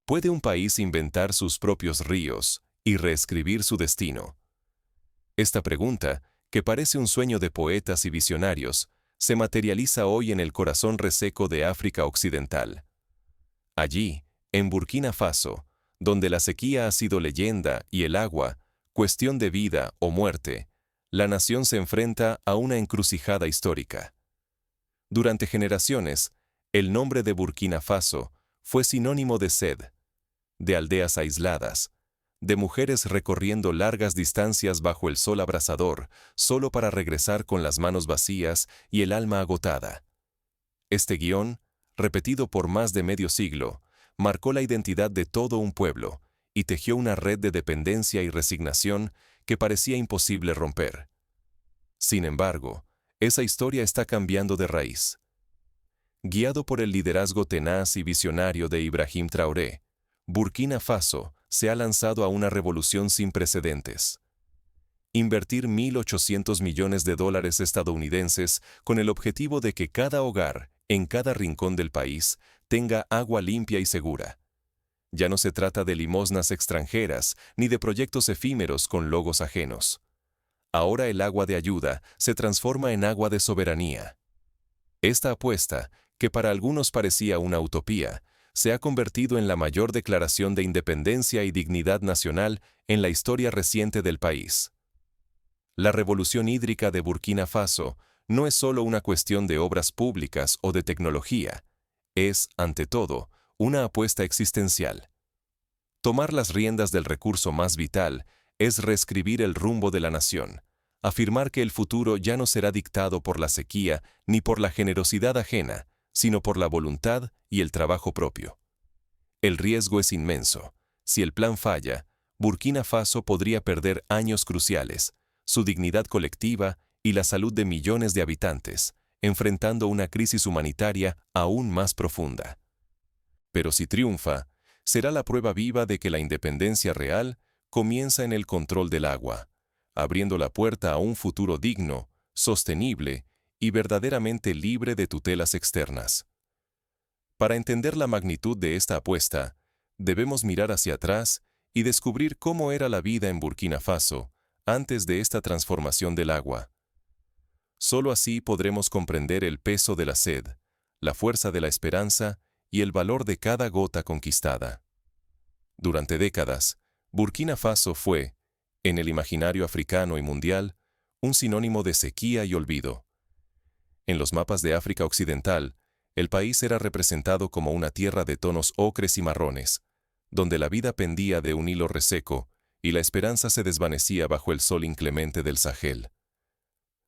¿Puede un país inventar sus propios ríos y reescribir su destino? Esta pregunta, que parece un sueño de poetas y visionarios, se materializa hoy en el corazón reseco de África Occidental. Allí, en Burkina Faso, donde la sequía ha sido leyenda y el agua, cuestión de vida o muerte, la nación se enfrenta a una encrucijada histórica. Durante generaciones, el nombre de Burkina Faso fue sinónimo de sed, de aldeas aisladas, de mujeres recorriendo largas distancias bajo el sol abrasador, solo para regresar con las manos vacías y el alma agotada. Este guión, repetido por más de medio siglo, marcó la identidad de todo un pueblo y tejió una red de dependencia y resignación que parecía imposible romper. Sin embargo, esa historia está cambiando de raíz. Guiado por el liderazgo tenaz y visionario de Ibrahim Traoré, Burkina Faso se ha lanzado a una revolución sin precedentes. Invertir $1.800 millones estadounidenses con el objetivo de que cada hogar, en cada rincón del país, tenga agua limpia y segura. Ya no se trata de limosnas extranjeras ni de proyectos efímeros con logos ajenos. Ahora el agua de ayuda se transforma en agua de soberanía. Esta apuesta, que para algunos parecía una utopía, se ha convertido en la mayor declaración de independencia y dignidad nacional en la historia reciente del país. La revolución hídrica de Burkina Faso no es solo una cuestión de obras públicas o de tecnología, es, ante todo, una apuesta existencial. Tomar las riendas del recurso más vital es reescribir el rumbo de la nación, afirmar que el futuro ya no será dictado por la sequía ni por la generosidad ajena, sino por la voluntad y el trabajo propio. El riesgo es inmenso. Si el plan falla, Burkina Faso podría perder años cruciales, su dignidad colectiva y la salud de millones de habitantes, enfrentando una crisis humanitaria aún más profunda. Pero si triunfa, será la prueba viva de que la independencia real comienza en el control del agua, abriendo la puerta a un futuro digno, sostenible y verdaderamente libre de tutelas externas. Para entender la magnitud de esta apuesta, debemos mirar hacia atrás y descubrir cómo era la vida en Burkina Faso antes de esta transformación del agua. Solo así podremos comprender el peso de la sed, la fuerza de la esperanza y el valor de cada gota conquistada. Durante décadas, Burkina Faso fue, en el imaginario africano y mundial, un sinónimo de sequía y olvido. En los mapas de África Occidental, el país era representado como una tierra de tonos ocres y marrones, donde la vida pendía de un hilo reseco y la esperanza se desvanecía bajo el sol inclemente del Sahel.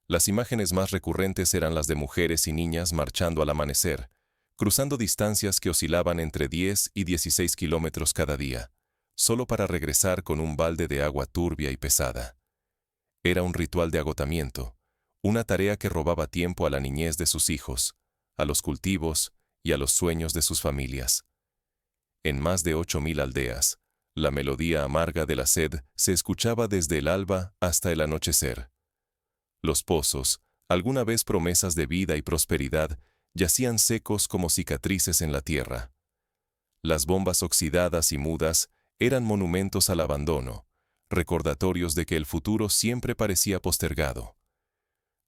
Las imágenes más recurrentes eran las de mujeres y niñas marchando al amanecer, cruzando distancias que oscilaban entre 10 y 16 kilómetros cada día, solo para regresar con un balde de agua turbia y pesada. Era un ritual de agotamiento, una tarea que robaba tiempo a la niñez de sus hijos, a los cultivos y a los sueños de sus familias. En más de 8.000 aldeas, la melodía amarga de la sed se escuchaba desde el alba hasta el anochecer. Los pozos, alguna vez promesas de vida y prosperidad, yacían secos como cicatrices en la tierra. Las bombas oxidadas y mudas eran monumentos al abandono, recordatorios de que el futuro siempre parecía postergado.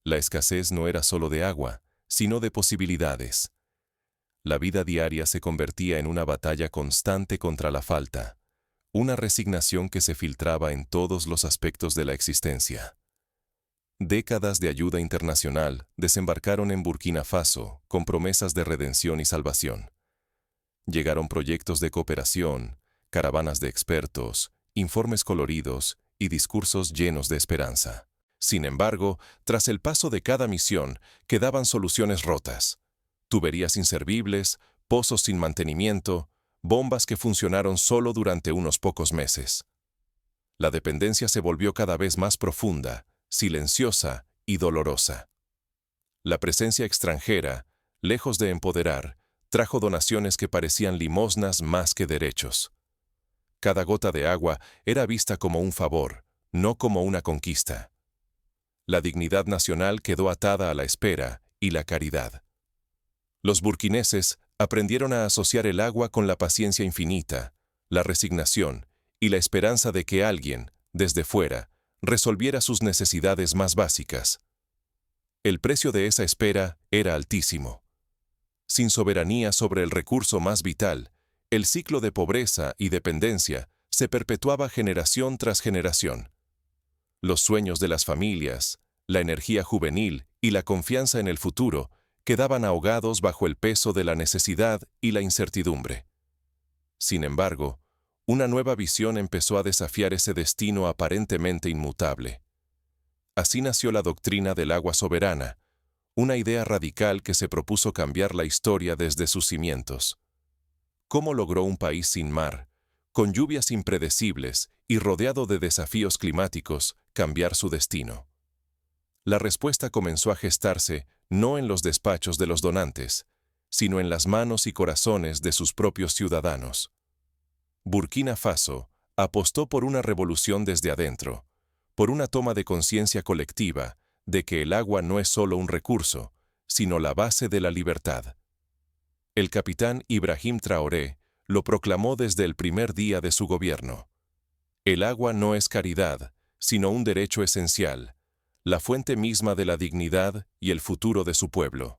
La escasez no era solo de agua, sino de posibilidades. La vida diaria se convertía en una batalla constante contra la falta, una resignación que se filtraba en todos los aspectos de la existencia. Décadas de ayuda internacional desembarcaron en Burkina Faso con promesas de redención y salvación. Llegaron proyectos de cooperación, caravanas de expertos, informes coloridos y discursos llenos de esperanza. Sin embargo, tras el paso de cada misión, quedaban soluciones rotas. Tuberías inservibles, pozos sin mantenimiento, bombas que funcionaron solo durante unos pocos meses. La dependencia se volvió cada vez más profunda, silenciosa y dolorosa. La presencia extranjera, lejos de empoderar, trajo donaciones que parecían limosnas más que derechos. Cada gota de agua era vista como un favor, no como una conquista. La dignidad nacional quedó atada a la espera y la caridad. Los burkineses aprendieron a asociar el agua con la paciencia infinita, la resignación y la esperanza de que alguien, desde fuera, resolviera sus necesidades más básicas. El precio de esa espera era altísimo. Sin soberanía sobre el recurso más vital, el ciclo de pobreza y dependencia se perpetuaba generación tras generación. Los sueños de las familias, la energía juvenil y la confianza en el futuro quedaban ahogados bajo el peso de la necesidad y la incertidumbre. Sin embargo, una nueva visión empezó a desafiar ese destino aparentemente inmutable. Así nació la doctrina del agua soberana, una idea radical que se propuso cambiar la historia desde sus cimientos. ¿Cómo logró un país sin mar, con lluvias impredecibles y rodeado de desafíos climáticos, cambiar su destino? La respuesta comenzó a gestarse no en los despachos de los donantes, sino en las manos y corazones de sus propios ciudadanos. Burkina Faso apostó por una revolución desde adentro, por una toma de conciencia colectiva de que el agua no es solo un recurso, sino la base de la libertad. El capitán Ibrahim Traoré lo proclamó desde el primer día de su gobierno. El agua no es caridad, sino un derecho esencial, la fuente misma de la dignidad y el futuro de su pueblo.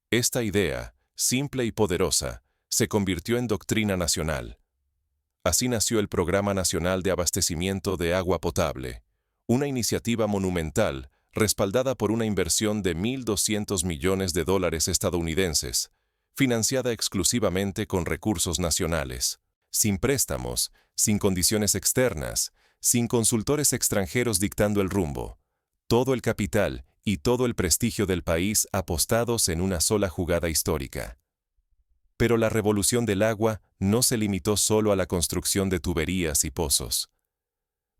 Esta idea, simple y poderosa, se convirtió en doctrina nacional. Así nació el Programa Nacional de Abastecimiento de Agua Potable, una iniciativa monumental respaldada por una inversión de $1.200 millones estadounidenses, financiada exclusivamente con recursos nacionales, sin préstamos, sin condiciones externas, sin consultores extranjeros dictando el rumbo. Todo el capital y todo el prestigio del país apostados en una sola jugada histórica. Pero la revolución del agua no se limitó solo a la construcción de tuberías y pozos.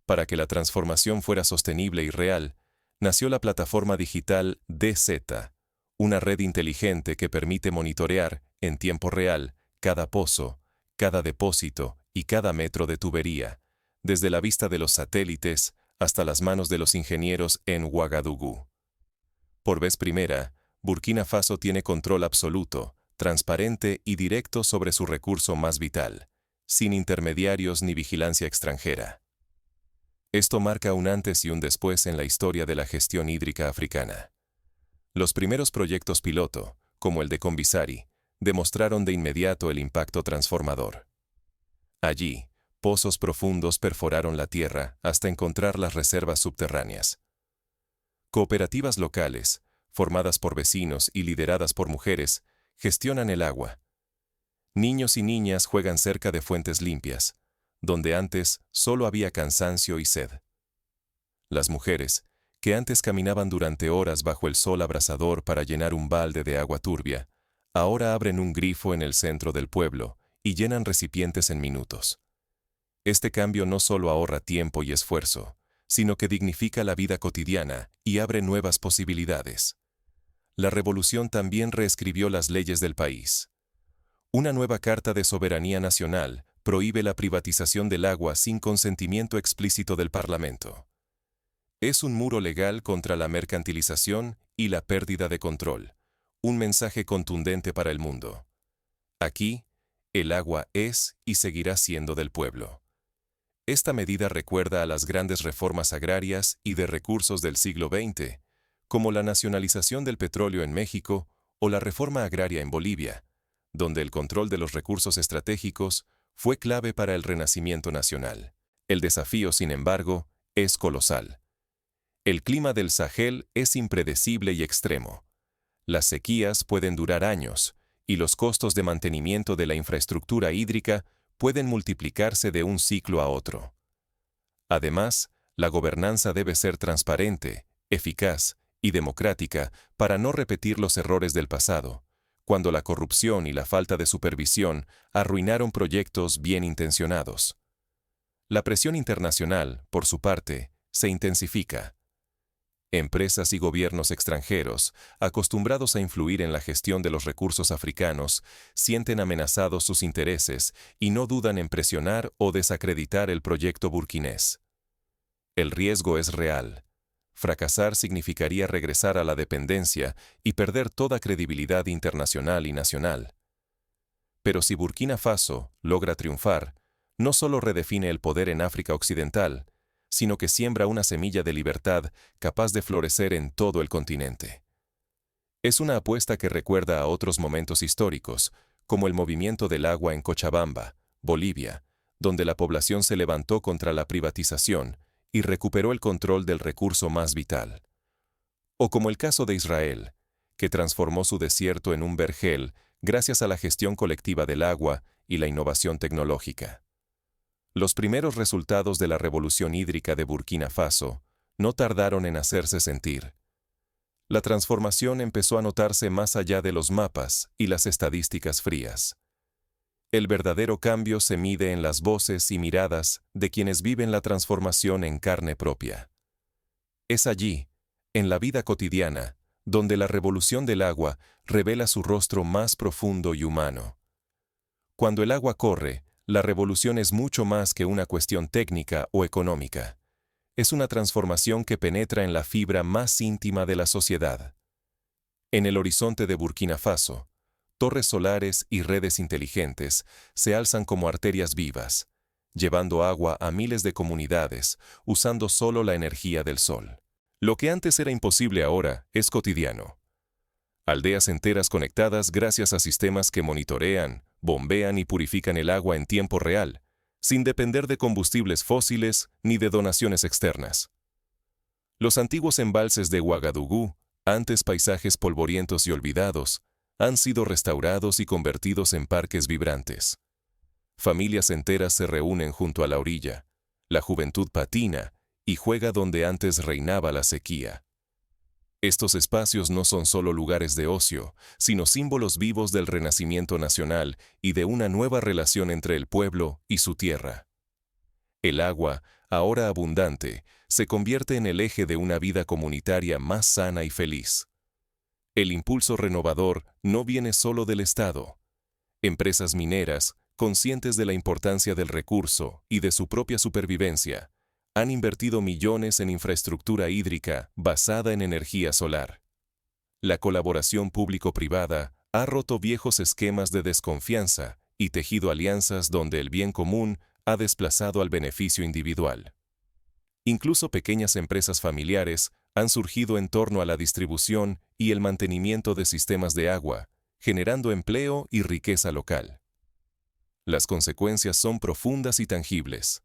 Para que la transformación fuera sostenible y real, nació la plataforma digital DZ, una red inteligente que permite monitorear, en tiempo real, cada pozo, cada depósito y cada metro de tubería, desde la vista de los satélites hasta las manos de los ingenieros en Ouagadougou. Por vez primera, Burkina Faso tiene control absoluto, transparente y directo sobre su recurso más vital, sin intermediarios ni vigilancia extranjera. Esto marca un antes y un después en la historia de la gestión hídrica africana. Los primeros proyectos piloto, como el de Combisari, demostraron de inmediato el impacto transformador. Allí, pozos profundos perforaron la tierra hasta encontrar las reservas subterráneas. Cooperativas locales, formadas por vecinos y lideradas por mujeres, gestionan el agua. Niños y niñas juegan cerca de fuentes limpias, donde antes solo había cansancio y sed. Las mujeres, que antes caminaban durante horas bajo el sol abrasador para llenar un balde de agua turbia, ahora abren un grifo en el centro del pueblo y llenan recipientes en minutos. Este cambio no solo ahorra tiempo y esfuerzo, sino que dignifica la vida cotidiana y abre nuevas posibilidades. La revolución también reescribió las leyes del país. Una nueva Carta de Soberanía Nacional prohíbe la privatización del agua sin consentimiento explícito del Parlamento. Es un muro legal contra la mercantilización y la pérdida de control, un mensaje contundente para el mundo. Aquí, el agua es y seguirá siendo del pueblo. Esta medida recuerda a las grandes reformas agrarias y de recursos del siglo XX, como la nacionalización del petróleo en México o la reforma agraria en Bolivia, donde el control de los recursos estratégicos fue clave para el renacimiento nacional. El desafío, sin embargo, es colosal. El clima del Sahel es impredecible y extremo. Las sequías pueden durar años, y los costos de mantenimiento de la infraestructura hídrica pueden multiplicarse de un ciclo a otro. Además, la gobernanza debe ser transparente, eficaz y democrática para no repetir los errores del pasado, cuando la corrupción y la falta de supervisión arruinaron proyectos bien intencionados. La presión internacional, por su parte, se intensifica. Empresas y gobiernos extranjeros, acostumbrados a influir en la gestión de los recursos africanos, sienten amenazados sus intereses y no dudan en presionar o desacreditar el proyecto burkinés. El riesgo es real. Fracasar significaría regresar a la dependencia y perder toda credibilidad internacional y nacional. Pero si Burkina Faso logra triunfar, no solo redefine el poder en África Occidental, sino que siembra una semilla de libertad capaz de florecer en todo el continente. Es una apuesta que recuerda a otros momentos históricos, como el movimiento del agua en Cochabamba, Bolivia, donde la población se levantó contra la privatización y recuperó el control del recurso más vital. O como el caso de Israel, que transformó su desierto en un vergel gracias a la gestión colectiva del agua y la innovación tecnológica. Los primeros resultados de la revolución hídrica de Burkina Faso no tardaron en hacerse sentir. La transformación empezó a notarse más allá de los mapas y las estadísticas frías. El verdadero cambio se mide en las voces y miradas de quienes viven la transformación en carne propia. Es allí, en la vida cotidiana, donde la revolución del agua revela su rostro más profundo y humano. Cuando el agua corre, la revolución es mucho más que una cuestión técnica o económica. Es una transformación que penetra en la fibra más íntima de la sociedad. En el horizonte de Burkina Faso, torres solares y redes inteligentes se alzan como arterias vivas, llevando agua a miles de comunidades, usando solo la energía del sol. Lo que antes era imposible ahora es cotidiano. Aldeas enteras conectadas gracias a sistemas que monitorean, bombean y purifican el agua en tiempo real, sin depender de combustibles fósiles ni de donaciones externas. Los antiguos embalses de Ouagadougou, antes paisajes polvorientos y olvidados, han sido restaurados y convertidos en parques vibrantes. Familias enteras se reúnen junto a la orilla, la juventud patina y juega donde antes reinaba la sequía. Estos espacios no son solo lugares de ocio, sino símbolos vivos del renacimiento nacional y de una nueva relación entre el pueblo y su tierra. El agua, ahora abundante, se convierte en el eje de una vida comunitaria más sana y feliz. El impulso renovador no viene solo del Estado. Empresas mineras, conscientes de la importancia del recurso y de su propia supervivencia, han invertido millones en infraestructura hídrica basada en energía solar. La colaboración público-privada ha roto viejos esquemas de desconfianza y tejido alianzas donde el bien común ha desplazado al beneficio individual. Incluso pequeñas empresas familiares han surgido en torno a la distribución y el mantenimiento de sistemas de agua, generando empleo y riqueza local. Las consecuencias son profundas y tangibles.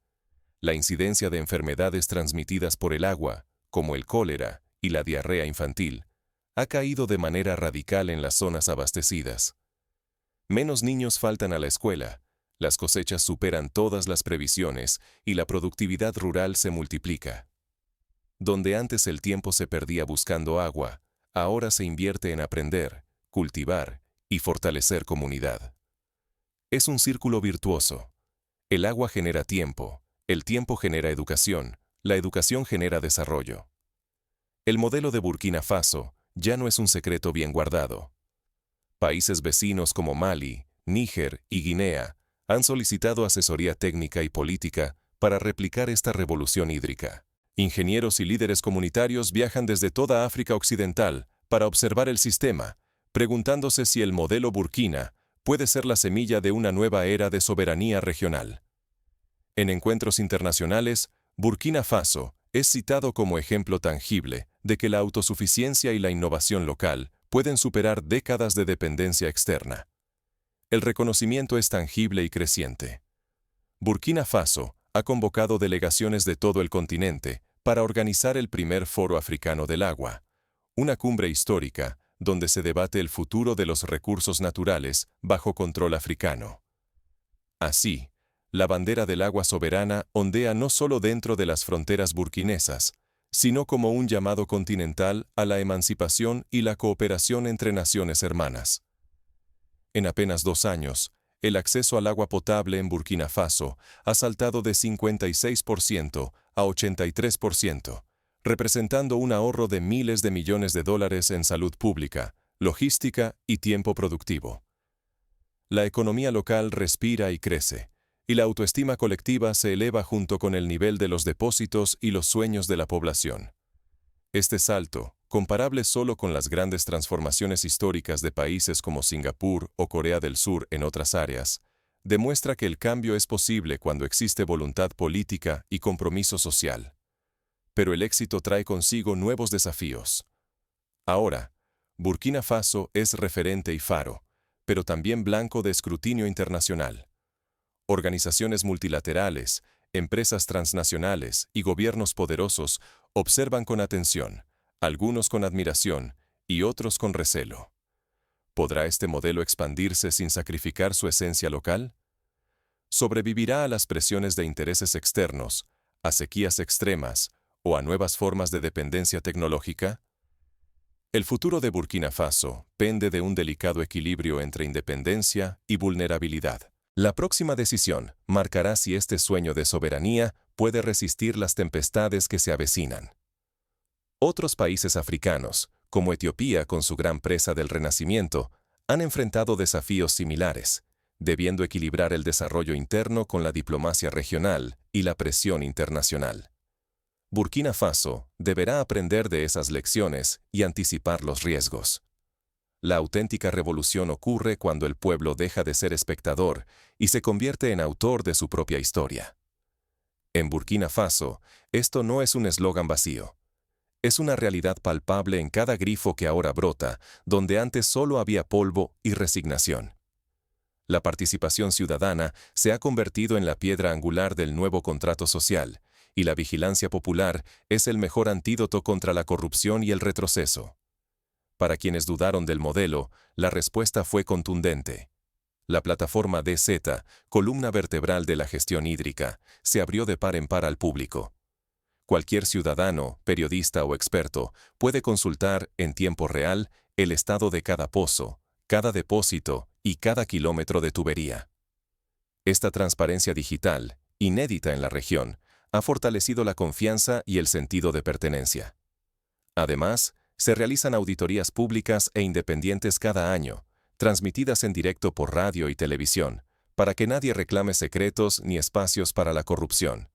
La incidencia de enfermedades transmitidas por el agua, como el cólera y la diarrea infantil, ha caído de manera radical en las zonas abastecidas. Menos niños faltan a la escuela, las cosechas superan todas las previsiones y la productividad rural se multiplica. Donde antes el tiempo se perdía buscando agua, ahora se invierte en aprender, cultivar y fortalecer comunidad. Es un círculo virtuoso. El agua genera tiempo. El tiempo genera educación, la educación genera desarrollo. El modelo de Burkina Faso ya no es un secreto bien guardado. Países vecinos como Mali, Níger y Guinea han solicitado asesoría técnica y política para replicar esta revolución hídrica. Ingenieros y líderes comunitarios viajan desde toda África Occidental para observar el sistema, preguntándose si el modelo Burkina puede ser la semilla de una nueva era de soberanía regional. En encuentros internacionales, Burkina Faso es citado como ejemplo tangible de que la autosuficiencia y la innovación local pueden superar décadas de dependencia externa. El reconocimiento es tangible y creciente. Burkina Faso ha convocado delegaciones de todo el continente para organizar el primer Foro Africano del Agua, una cumbre histórica donde se debate el futuro de los recursos naturales bajo control africano. Así, la bandera del agua soberana ondea no solo dentro de las fronteras burkinesas, sino como un llamado continental a la emancipación y la cooperación entre naciones hermanas. En apenas 2 años, el acceso al agua potable en Burkina Faso ha saltado de 56% a 83%, representando un ahorro de miles de millones de dólares en salud pública, logística y tiempo productivo. La economía local respira y crece, y la autoestima colectiva se eleva junto con el nivel de los depósitos y los sueños de la población. Este salto, comparable solo con las grandes transformaciones históricas de países como Singapur o Corea del Sur en otras áreas, demuestra que el cambio es posible cuando existe voluntad política y compromiso social. Pero el éxito trae consigo nuevos desafíos. Ahora, Burkina Faso es referente y faro, pero también blanco de escrutinio internacional. Organizaciones multilaterales, empresas transnacionales y gobiernos poderosos observan con atención, algunos con admiración y otros con recelo. ¿Podrá este modelo expandirse sin sacrificar su esencia local? ¿Sobrevivirá a las presiones de intereses externos, a sequías extremas o a nuevas formas de dependencia tecnológica? El futuro de Burkina Faso pende de un delicado equilibrio entre independencia y vulnerabilidad. La próxima decisión marcará si este sueño de soberanía puede resistir las tempestades que se avecinan. Otros países africanos, como Etiopía con su gran presa del Renacimiento, han enfrentado desafíos similares, debiendo equilibrar el desarrollo interno con la diplomacia regional y la presión internacional. Burkina Faso deberá aprender de esas lecciones y anticipar los riesgos. La auténtica revolución ocurre cuando el pueblo deja de ser espectador y se convierte en autor de su propia historia. En Burkina Faso, esto no es un eslogan vacío. Es una realidad palpable en cada grifo que ahora brota, donde antes solo había polvo y resignación. La participación ciudadana se ha convertido en la piedra angular del nuevo contrato social, y la vigilancia popular es el mejor antídoto contra la corrupción y el retroceso. Para quienes dudaron del modelo, la respuesta fue contundente. La plataforma DZ, columna vertebral de la gestión hídrica, se abrió de par en par al público. Cualquier ciudadano, periodista o experto puede consultar, en tiempo real, el estado de cada pozo, cada depósito y cada kilómetro de tubería. Esta transparencia digital, inédita en la región, ha fortalecido la confianza y el sentido de pertenencia. Además, se realizan auditorías públicas e independientes cada año, transmitidas en directo por radio y televisión, para que nadie reclame secretos ni espacios para la corrupción.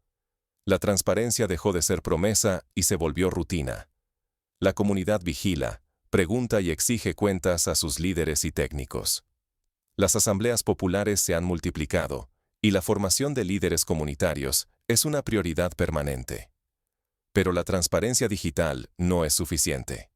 La transparencia dejó de ser promesa y se volvió rutina. La comunidad vigila, pregunta y exige cuentas a sus líderes y técnicos. Las asambleas populares se han multiplicado, y la formación de líderes comunitarios es una prioridad permanente. Pero la transparencia digital no es suficiente.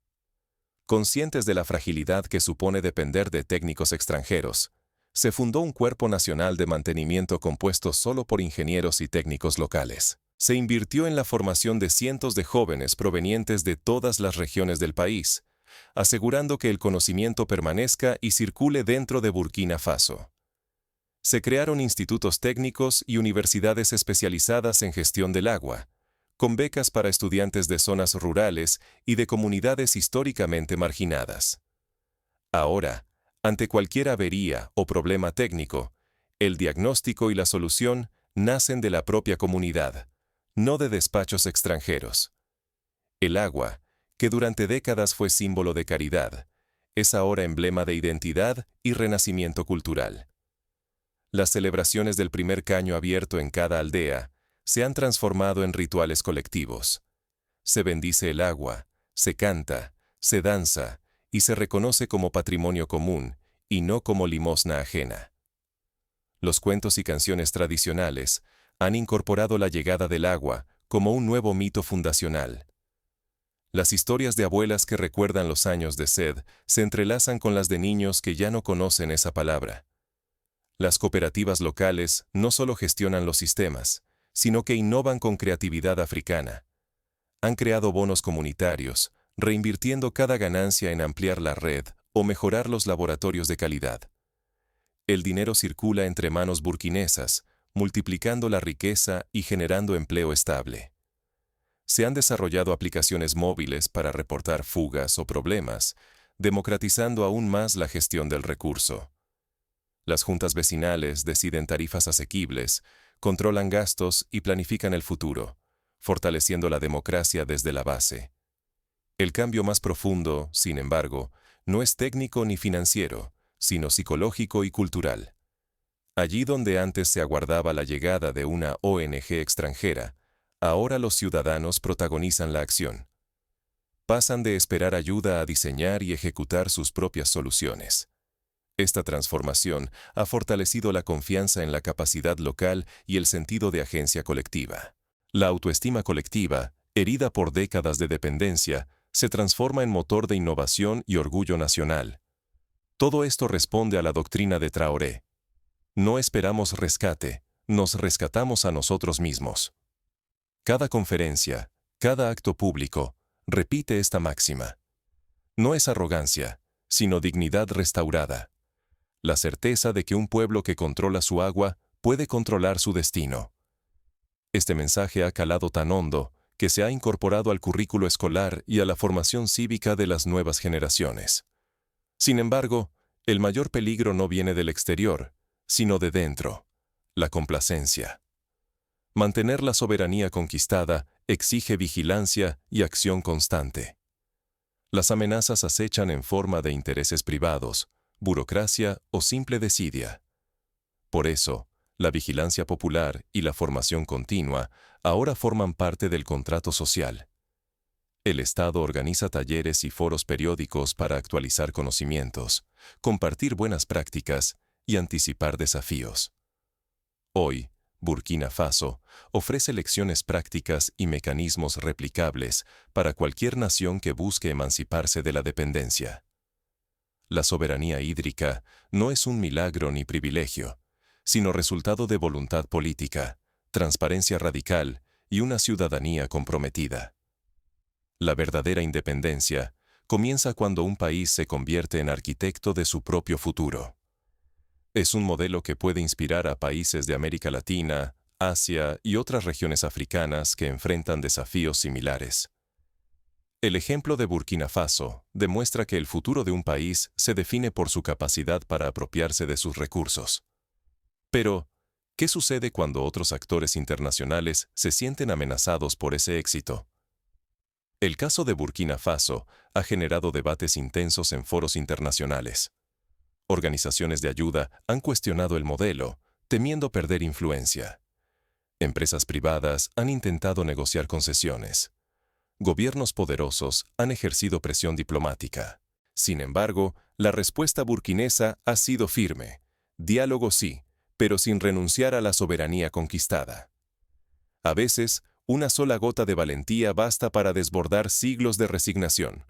Conscientes de la fragilidad que supone depender de técnicos extranjeros, se fundó un Cuerpo Nacional de Mantenimiento compuesto solo por ingenieros y técnicos locales. Se invirtió en la formación de cientos de jóvenes provenientes de todas las regiones del país, asegurando que el conocimiento permanezca y circule dentro de Burkina Faso. Se crearon institutos técnicos y universidades especializadas en gestión del agua, con becas para estudiantes de zonas rurales y de comunidades históricamente marginadas. Ahora, ante cualquier avería o problema técnico, el diagnóstico y la solución nacen de la propia comunidad, no de despachos extranjeros. El agua, que durante décadas fue símbolo de caridad, es ahora emblema de identidad y renacimiento cultural. Las celebraciones del primer caño abierto en cada aldea se han transformado en rituales colectivos. Se bendice el agua, se canta, se danza y se reconoce como patrimonio común y no como limosna ajena. Los cuentos y canciones tradicionales han incorporado la llegada del agua como un nuevo mito fundacional. Las historias de abuelas que recuerdan los años de sed se entrelazan con las de niños que ya no conocen esa palabra. Las cooperativas locales no solo gestionan los sistemas, sino que innovan con creatividad africana. Han creado bonos comunitarios, reinvirtiendo cada ganancia en ampliar la red o mejorar los laboratorios de calidad. El dinero circula entre manos burkinesas, multiplicando la riqueza y generando empleo estable. Se han desarrollado aplicaciones móviles para reportar fugas o problemas, democratizando aún más la gestión del recurso. Las juntas vecinales deciden tarifas asequibles, controlan gastos y planifican el futuro, fortaleciendo la democracia desde la base. El cambio más profundo, sin embargo, no es técnico ni financiero, sino psicológico y cultural. Allí donde antes se aguardaba la llegada de una ONG extranjera, ahora los ciudadanos protagonizan la acción. Pasan de esperar ayuda a diseñar y ejecutar sus propias soluciones. Esta transformación ha fortalecido la confianza en la capacidad local y el sentido de agencia colectiva. La autoestima colectiva, herida por décadas de dependencia, se transforma en motor de innovación y orgullo nacional. Todo esto responde a la doctrina de Traoré. No esperamos rescate, nos rescatamos a nosotros mismos. Cada conferencia, cada acto público, repite esta máxima. No es arrogancia, sino dignidad restaurada. La certeza de que un pueblo que controla su agua puede controlar su destino. Este mensaje ha calado tan hondo que se ha incorporado al currículo escolar y a la formación cívica de las nuevas generaciones. Sin embargo, el mayor peligro no viene del exterior, sino de dentro, la complacencia. Mantener la soberanía conquistada exige vigilancia y acción constante. Las amenazas acechan en forma de intereses privados, burocracia o simple desidia. Por eso, la vigilancia popular y la formación continua ahora forman parte del contrato social. El Estado organiza talleres y foros periódicos para actualizar conocimientos, compartir buenas prácticas y anticipar desafíos. Hoy, Burkina Faso ofrece lecciones prácticas y mecanismos replicables para cualquier nación que busque emanciparse de la dependencia. La soberanía hídrica no es un milagro ni privilegio, sino resultado de voluntad política, transparencia radical y una ciudadanía comprometida. La verdadera independencia comienza cuando un país se convierte en arquitecto de su propio futuro. Es un modelo que puede inspirar a países de América Latina, Asia y otras regiones africanas que enfrentan desafíos similares. El ejemplo de Burkina Faso demuestra que el futuro de un país se define por su capacidad para apropiarse de sus recursos. Pero, ¿qué sucede cuando otros actores internacionales se sienten amenazados por ese éxito? El caso de Burkina Faso ha generado debates intensos en foros internacionales. Organizaciones de ayuda han cuestionado el modelo, temiendo perder influencia. Empresas privadas han intentado negociar concesiones. Gobiernos poderosos han ejercido presión diplomática. Sin embargo, la respuesta burkinesa ha sido firme. Diálogo sí, pero sin renunciar a la soberanía conquistada. A veces, una sola gota de valentía basta para desbordar siglos de resignación.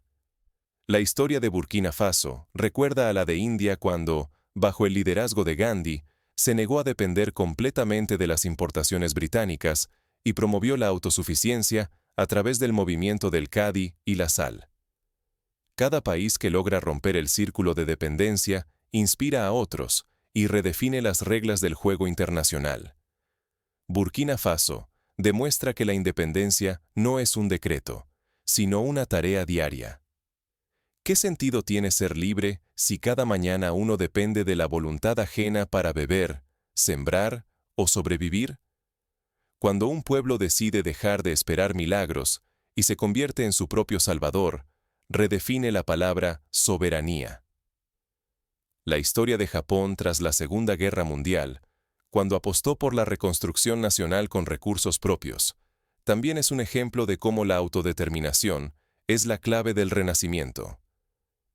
La historia de Burkina Faso recuerda a la de India cuando, bajo el liderazgo de Gandhi, se negó a depender completamente de las importaciones británicas y promovió la autosuficiencia a través del movimiento del Khadi y la sal. Cada país que logra romper el círculo de dependencia inspira a otros y redefine las reglas del juego internacional. Burkina Faso demuestra que la independencia no es un decreto, sino una tarea diaria. ¿Qué sentido tiene ser libre si cada mañana uno depende de la voluntad ajena para beber, sembrar o sobrevivir? Cuando un pueblo decide dejar de esperar milagros y se convierte en su propio salvador, redefine la palabra soberanía. La historia de Japón tras la Segunda Guerra Mundial, cuando apostó por la reconstrucción nacional con recursos propios, también es un ejemplo de cómo la autodeterminación es la clave del renacimiento.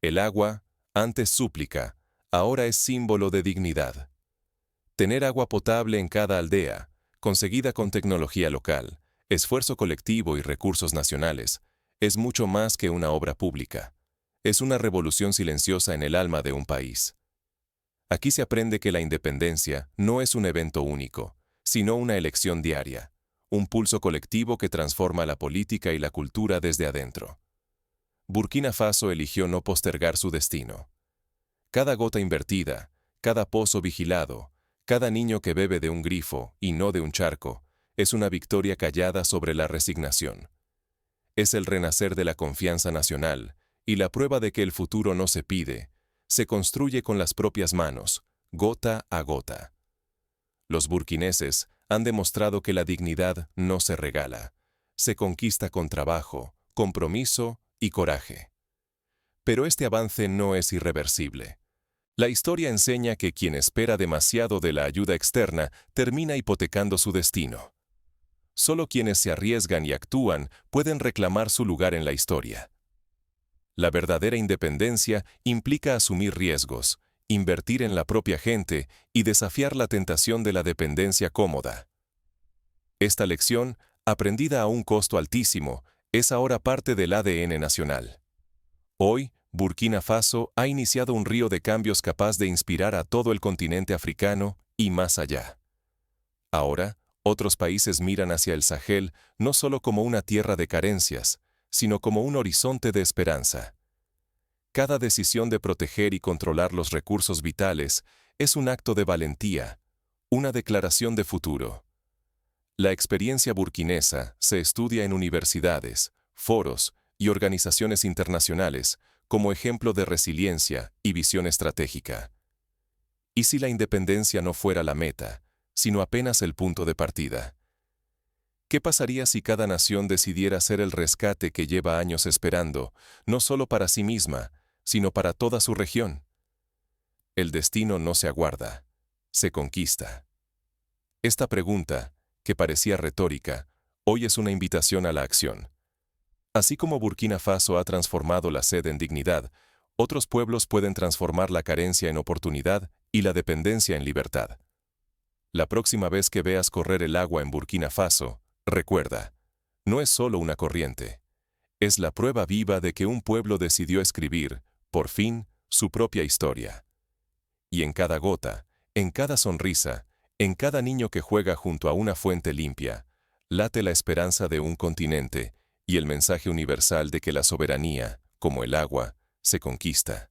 El agua, antes súplica, ahora es símbolo de dignidad. Tener agua potable en cada aldea, conseguida con tecnología local, esfuerzo colectivo y recursos nacionales, es mucho más que una obra pública. Es una revolución silenciosa en el alma de un país. Aquí se aprende que la independencia no es un evento único, sino una elección diaria, un pulso colectivo que transforma la política y la cultura desde adentro. Burkina Faso eligió no postergar su destino. Cada gota invertida, cada pozo vigilado, cada niño que bebe de un grifo y no de un charco, es una victoria callada sobre la resignación. Es el renacer de la confianza nacional y la prueba de que el futuro no se pide, se construye con las propias manos, gota a gota. Los burkineses han demostrado que la dignidad no se regala, se conquista con trabajo, compromiso y coraje. Pero este avance no es irreversible. La historia enseña que quien espera demasiado de la ayuda externa termina hipotecando su destino. Solo quienes se arriesgan y actúan pueden reclamar su lugar en la historia. La verdadera independencia implica asumir riesgos, invertir en la propia gente y desafiar la tentación de la dependencia cómoda. Esta lección, aprendida a un costo altísimo, es ahora parte del ADN nacional. Hoy, Burkina Faso ha iniciado un río de cambios capaz de inspirar a todo el continente africano y más allá. Ahora, otros países miran hacia el Sahel no solo como una tierra de carencias, sino como un horizonte de esperanza. Cada decisión de proteger y controlar los recursos vitales es un acto de valentía, una declaración de futuro. La experiencia burkinesa se estudia en universidades, foros y organizaciones internacionales como ejemplo de resiliencia y visión estratégica. ¿Y si la independencia no fuera la meta, sino apenas el punto de partida? ¿Qué pasaría si cada nación decidiera hacer el rescate que lleva años esperando, no solo para sí misma, sino para toda su región? El destino no se aguarda, se conquista. Esta pregunta, que parecía retórica, hoy es una invitación a la acción. Así como Burkina Faso ha transformado la sed en dignidad, otros pueblos pueden transformar la carencia en oportunidad y la dependencia en libertad. La próxima vez que veas correr el agua en Burkina Faso, recuerda, no es solo una corriente. Es la prueba viva de que un pueblo decidió escribir, por fin, su propia historia. Y en cada gota, en cada sonrisa, en cada niño que juega junto a una fuente limpia, late la esperanza de un continente y el mensaje universal de que la soberanía, como el agua, se conquista.